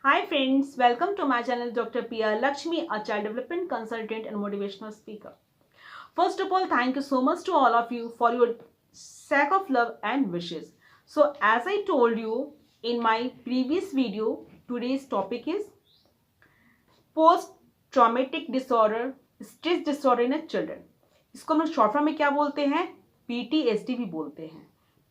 Hi friends, welcome to my channel Dr. P.R. Lakshmi, a child development consultant and motivational speaker. First of all, thank you so much to all of you for your sack of love and wishes. So as I told you in my previous video, today's topic is post-traumatic disorder, stress disorder in children. इसको हम short form में क्या बोलते हैं? PTSD भी बोलते हैं,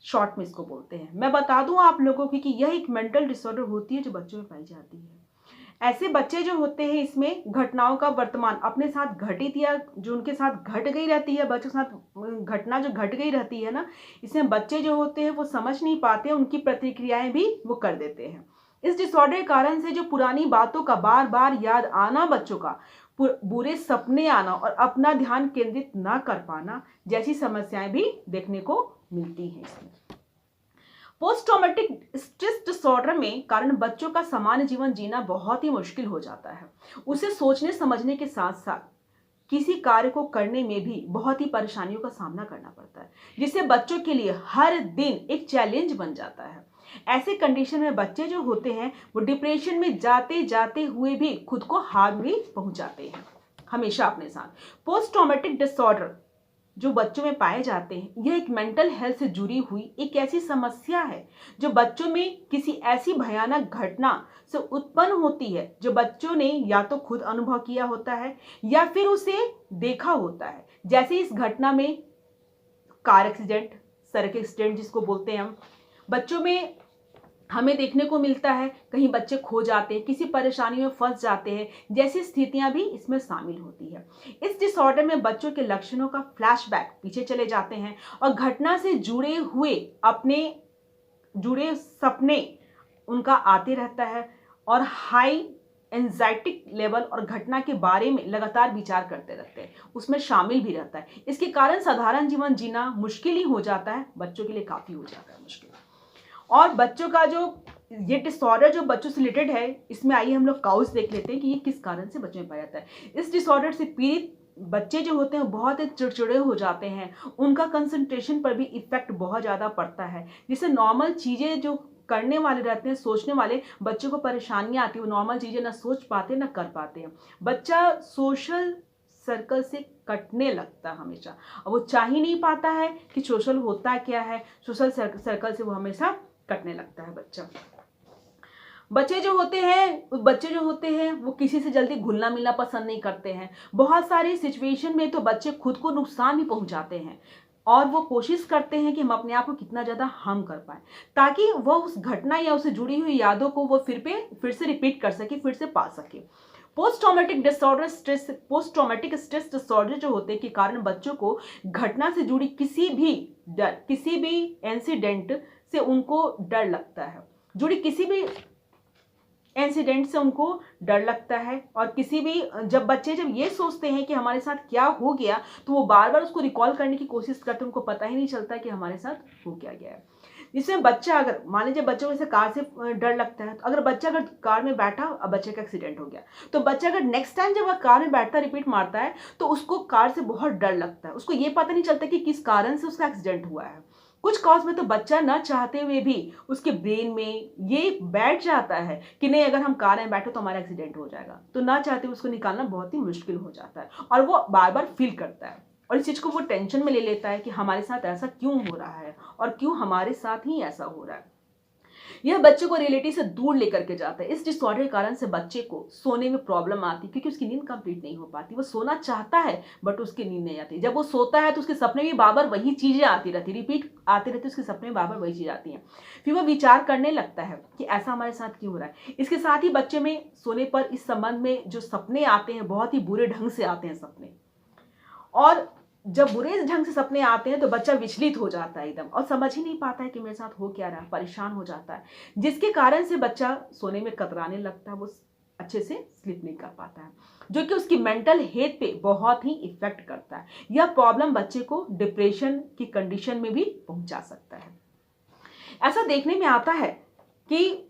short में इसको बोलते हैं। मैं बता दूं आप लोगों की कि यह एक मेंटल डिसऑर्डर होती है जो बच्चों में पाई जाती है। ऐसे बच्चे जो होते हैं इसमें घटनाओं का वर्तमान अपने साथ घटित या जो उनके साथ घट गई रहती है, बच्चों के साथ घटना जो घट गई रहती है ना, इसमें बच्चे जो होते हैं वो समझ नहीं पाते, उनकी प्रतिक्रियाएं भी वो कर देते हैं। इस डिसऑर्डर के कारण से जो पुरानी बातों का बार बार याद आना, बच्चों का बुरे सपने आना और अपना ध्यान केंद्रित ना कर पाना जैसी समस्याएं भी देखने को मिलती हैं इसमें। पोस्ट ट्रॉमेटिक स्ट्रेस डिसऑर्डर में कारण बच्चों का सामान्य जीवन जीना बहुत ही मुश्किल हो जाता है। उसे सोचने समझने के साथ साथ किसी कार्य को करने में भी बहुत ही परेशानियों का सामना करना पड़ता है, जिससे बच्चों के लिए हर दिन एक चैलेंज बन जाता है। ऐसे कंडीशन में बच्चे जो होते हैं वो डिप्रेशन में जाते जाते हुए भी खुद को हार्म भी पहुंचाते हैं हमेशा अपने साथ। पोस्ट ट्रॉमेटिक डिसऑर्डर जो बच्चों में पाए जाते हैं, यह एक मेंटल हेल्थ से जुड़ी हुई एक ऐसी समस्या है जो बच्चों में किसी ऐसी भयानक घटना से उत्पन्न होती है जो बच्चों ने या तो खुद अनुभव किया होता है या फिर उसे देखा होता है। जैसे इस घटना में कार एक्सीडेंट, सड़क एक्सीडेंट जिसको बोलते हैं हम, बच्चों में हमें देखने को मिलता है। कहीं बच्चे खो जाते हैं, किसी परेशानी में फंस जाते हैं, जैसी स्थितियां भी इसमें शामिल होती है। इस डिसऑर्डर में बच्चों के लक्षणों का फ्लैशबैक पीछे चले जाते हैं और घटना से जुड़े सपने उनका आते रहता है और हाई एंजाइटिक लेवल और घटना के बारे में लगातार विचार करते रहते हैं, उसमें शामिल भी रहता है। इसके कारण साधारण जीवन जीना मुश्किल ही हो जाता है, बच्चों के लिए काफी हो जाता है मुश्किल। और बच्चों का जो ये डिसऑर्डर जो बच्चों से रिलेटेड है, इसमें आइए हम लोग काउज देख लेते हैं कि ये किस कारण से बच्चों में पाया जाता है। इस डिसऑर्डर से पीड़ित बच्चे जो होते हैं बहुत चिड़चिड़े हो जाते हैं, उनका कंसंट्रेशन पर भी इफेक्ट बहुत ज़्यादा पड़ता है, जिससे नॉर्मल चीज़ें जो करने वाले रहते हैं, सोचने वाले बच्चों को परेशानियाँ आती है, वो नॉर्मल चीज़ें ना सोच पाते ना कर पाते हैं। बच्चा सोशल सर्कल से कटने लगता है हमेशा, और वो चाह ही नहीं पाता है कि सोशल होता क्या है। सोशल सर्कल से वो हमेशा कटने लगता है बच्चा। बच्चे जो होते हैं वो किसी से जल्दी घुलना मिलना पसंद नहीं करते हैं। बहुत सारी सिचुएशन में तो बच्चे खुद को नुकसान भी पहुंचाते हैं और वो कोशिश करते हैं कि हम अपने आप को कितना ज़्यादा हार्म कर पाए, ताकि वो उस घटना या उससे जुड़ी हुई यादों को वो फिर से रिपीट कर सके, फिर से पा सके। पोस्ट ट्रॉमेटिक स्ट्रेस डिसऑर्डर जो होते हैं के कारण बच्चों को घटना से जुड़ी किसी भी इंसिडेंट से उनको डर लगता है, जुड़ी किसी भी इंसिडेंट से उनको डर लगता है। और जब बच्चे ये सोचते हैं कि हमारे साथ क्या हो गया, तो वो बार बार उसको रिकॉल करने की कोशिश करते हैं, उनको पता ही नहीं चलता कि हमारे साथ हो क्या गया है। जिसमें बच्चा, अगर मान लीजिए बच्चों को जैसे कार से डर लगता है, तो अगर कार में बैठा, अब बच्चे का एक्सीडेंट हो गया, तो बच्चा अगर नेक्स्ट टाइम जब वह कार में बैठता रिपीट मारता है, तो उसको कार से बहुत डर लगता है। उसको ये पता नहीं चलता कि किस कारण से उसका एक्सीडेंट हुआ है। कुछ कॉज में तो बच्चा न चाहते हुए भी उसके ब्रेन में ये बैठ जाता है कि नहीं, अगर हम कार में बैठे तो हमारा एक्सीडेंट हो जाएगा, तो ना चाहते हुए उसको निकालना बहुत ही मुश्किल हो जाता है और वो बार बार फील करता है और इस चीज को वो टेंशन में ले लेता है कि हमारे साथ ऐसा क्यों हो रहा है और क्यों हमारे साथ ही ऐसा हो रहा है। यह बच्चे को रियलिटी से दूर लेकर के जाता है। इस डिसऑर्डर के कारण से बच्चे को सोने में प्रॉब्लम आती है, क्योंकि उसकी नींद कंप्लीट नहीं हो पाती। वो सोना चाहता है बट उसकी नींद नहीं आती। जब वो सोता है तो उसके सपने में बार बार वही चीजें आती रहती, रिपीट आती रहती, उसके सपने में बार बार वही चीज आती है। फिर वो विचार करने लगता है कि ऐसा हमारे साथ क्यों हो रहा है। इसके साथ ही बच्चे में सोने पर इस संबंध में जो सपने आते हैं, बहुत ही बुरे ढंग से आते हैं सपने, और जब बुरे ढंग से सपने आते हैं तो बच्चा विचलित हो जाता है एकदम, और समझ ही नहीं पाता है कि मेरे साथ हो क्या रहा है, परेशान हो जाता है, जिसके कारण से बच्चा सोने में कतराने लगता है, वो अच्छे से स्लीप नहीं कर पाता है, जो कि उसकी मेंटल हेल्थ पे बहुत ही इफेक्ट करता है। यह प्रॉब्लम बच्चे को डिप्रेशन की कंडीशन में भी पहुंचा सकता है। ऐसा देखने में आता है कि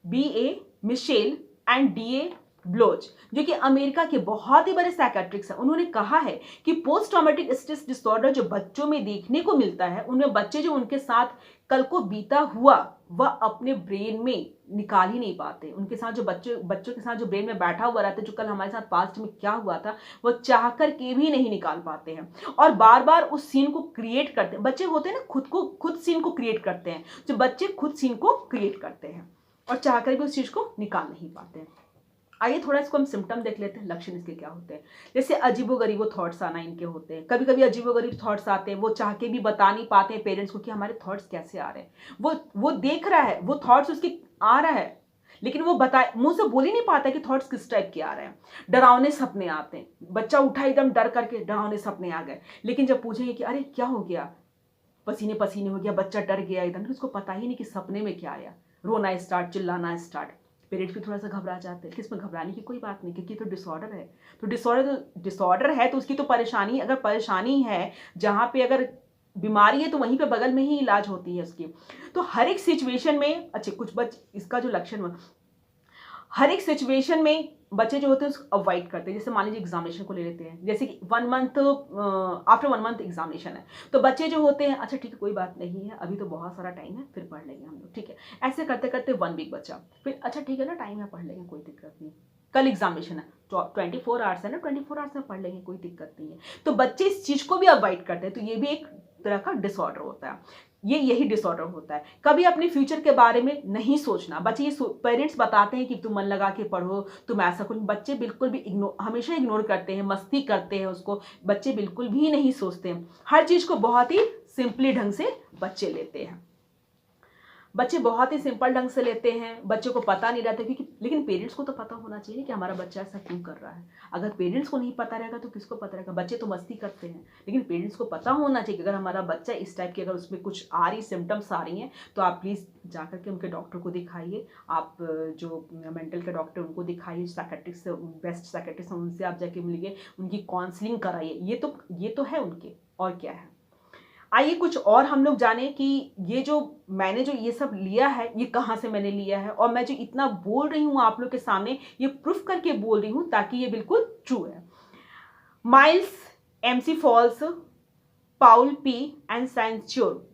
B A Mitchell and D A Bloch, जो कि अमेरिका के बहुत ही बड़े साइकेट्रिक्स हैं, उन्होंने कहा है कि पोस्ट ट्रॉमेटिक स्ट्रेस डिसऑर्डर जो बच्चों में देखने को मिलता है, उनमें बच्चे जो उनके साथ कल को बीता हुआ वह अपने ब्रेन में निकाल ही नहीं पाते। उनके साथ जो बच्चों के साथ जो ब्रेन में बैठा हुआ रहता है, जो कल हमारे साथ पास्ट में क्या हुआ था, वो चाह कर के भी नहीं निकाल पाते हैं और बार बार उस सीन को क्रिएट करते हैं। बच्चे होते हैं ना, खुद सीन को क्रिएट करते हैं, जो बच्चे खुद सीन को क्रिएट करते हैं और चाह कर भी उस चीज को निकाल नहीं पाते हैं। आइए थोड़ा इसको हम सिम्टम देख लेते हैं, लक्षण इसके क्या होते हैं। जैसे अजीबोगरीब थॉट्स आना इनके होते हैं, कभी कभी अजीबोगरीब थॉट्स आते हैं, वो चाह के भी बता नहीं पाते हैं पेरेंट्स को कि हमारे थॉट्स कैसे आ रहे हैं। वो देख रहा है, वो थॉट्स उसके आ रहा है, लेकिन वो बताए मुंह से बोल ही नहीं पाता कि थॉट्स किस टाइप के आ रहे हैं। डरावने सपने आते हैं, बच्चा उठा एकदम डर करके, डरावने सपने आ गए, लेकिन जब पूछेंगे कि अरे क्या हो गया, पसीने पसीने हो गया, बच्चा डर गया एकदम, तो उसको पता ही नहीं कि सपने में क्या आया, रोना स्टार्ट, चिल्लाना स्टार्ट। पेरेंट्स भी थोड़ा सा घबरा जाते हैं कि इसमें घबराने की कोई बात नहीं, क्योंकि तो डिसऑर्डर है। तो डिसऑर्डर है तो उसकी तो परेशानी, अगर परेशानी है जहाँ पे अगर बीमारी है तो वहीं पे बगल में ही इलाज होती है उसकी। तो हर एक सिचुएशन में इसका जो लक्षण, हर एक सिचुएशन में बच्चे जो होते हैं उसको अवॉइड करते हैं। जैसे मान लीजिए एग्जामिनेशन को ले लेते हैं, जैसे कि आफ्टर 1 मंथ एग्जामिनेशन है, तो बच्चे जो होते हैं अच्छा ठीक है कोई बात नहीं है, अभी तो बहुत सारा टाइम है, फिर पढ़ लेंगे हम लोग, ठीक है। ऐसे करते करते 1 वीक बचा, फिर अच्छा ठीक है ना, टाइम है, पढ़ लेंगे, कोई दिक्कत नहीं, कल एग्जामिनेशन है, 24 आवर्स है ना, 24 आवर्स में पढ़ लेंगे, कोई दिक्कत नहीं है। तो बच्चे इस चीज को भी अवॉइड करते हैं। तो ये भी एक तरह का डिसऑर्डर होता है, यही डिसऑर्डर होता है। कभी अपने फ्यूचर के बारे में नहीं सोचना, बच्चे ये पेरेंट्स बताते हैं कि तुम मन लगा के पढ़ो, तुम ऐसा कुछ, बच्चे बिल्कुल भी हमेशा इग्नोर करते हैं, मस्ती करते हैं उसको, बच्चे बिल्कुल भी नहीं सोचते हैं। हर चीज को बहुत ही सिंपली ढंग से बच्चे लेते हैं, बच्चे बहुत ही सिंपल ढंग से लेते हैं, बच्चों को पता नहीं रहता क्योंकि, लेकिन पेरेंट्स को तो पता होना चाहिए कि हमारा बच्चा ऐसा क्यों कर रहा है। अगर पेरेंट्स को नहीं पता रहेगा तो किसको पता रहेगा। बच्चे तो मस्ती करते हैं, लेकिन पेरेंट्स को पता होना चाहिए कि अगर हमारा बच्चा इस टाइप की, अगर उसमें कुछ आ रही सिम्टम्स आ रही हैं, तो आप प्लीज़ जाकर के उनके डॉक्टर को दिखाइए। आप जो मेंटल के डॉक्टर उनको दिखाइए, साइकेट्रिस्ट से, बेस्ट साइकेट्रिस्ट हैं उनसे आप जाके मिलिए, उनकी काउंसलिंग कराइए। ये तो है उनके, और क्या है। आइए कुछ और हम लोग जाने कि मैंने जो ये सब लिया है, ये कहाँ से मैंने लिया है, और मैं जो इतना बोल रही हूँ आप लोग के सामने, ये प्रूफ करके बोल रही हूँ ताकि ये बिल्कुल ट्रू है। Miles MC Falls, Paul P and सैंच्योर,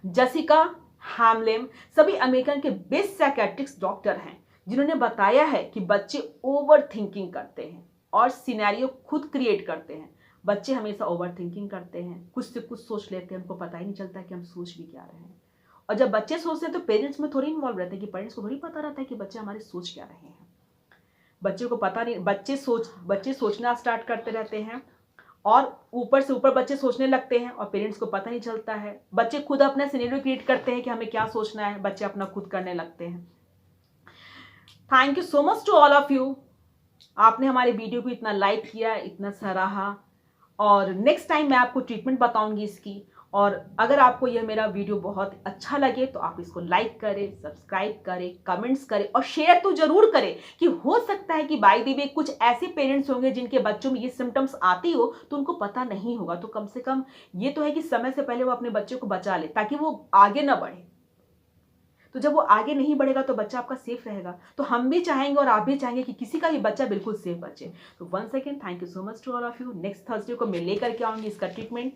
जसिका हैमलेम, सभी अमेरिकन के बेस्ट साइकेट्रिस्ट डॉक्टर हैं, जिन्होंने बताया है कि बच्चे ओवर थिंकिंग करते हैं और सिनेरियो खुद क्रिएट करते हैं। बच्चे हमेशा ओवर थिंकिंग करते हैं, कुछ से कुछ सोच लेते हैं, उनको पता ही नहीं चलता कि हम सोच भी क्या रहे हैं। और जब बच्चे सोचते हैं तो पेरेंट्स में थोड़ी इन्वॉल्व रहते हैं, कि पेरेंट्स को थोड़ी पता रहता है कि बच्चे हमारे सोच क्या रहे हैं। बच्चे को पता नहीं, बच्चे सोचना स्टार्ट करते रहते हैं और ऊपर से ऊपर बच्चे सोचने लगते हैं और पेरेंट्स को पता नहीं चलता है। बच्चे खुद अपना सिनेरियो क्रिएट करते हैं कि हमें क्या सोचना है, बच्चे अपना खुद करने लगते हैं। Thank you so much to all of you, आपने हमारे वीडियो को इतना लाइक किया, इतना सराहा, और नेक्स्ट टाइम मैं आपको ट्रीटमेंट बताऊंगी इसकी। और अगर आपको यह मेरा वीडियो बहुत अच्छा लगे तो आप इसको लाइक करें, सब्सक्राइब करें, कमेंट्स करें और शेयर तो जरूर करें, कि हो सकता है कि बाय द वे कुछ ऐसे पेरेंट्स होंगे जिनके बच्चों में ये सिम्टम्स आती हो तो उनको पता नहीं होगा। तो कम से कम ये तो है कि समय से पहले वो अपने बच्चे को बचा ले, ताकि वो आगे ना बढ़े। तो जब वो आगे नहीं बढ़ेगा तो बच्चा आपका सेफ रहेगा। तो हम भी चाहेंगे और आप भी चाहेंगे कि किसी का भी बच्चा बिल्कुल सेफ बचे। तो once again thank you so much to all of you. Next Thursday को मैं लेकर के आऊंगी इसका ट्रीटमेंट।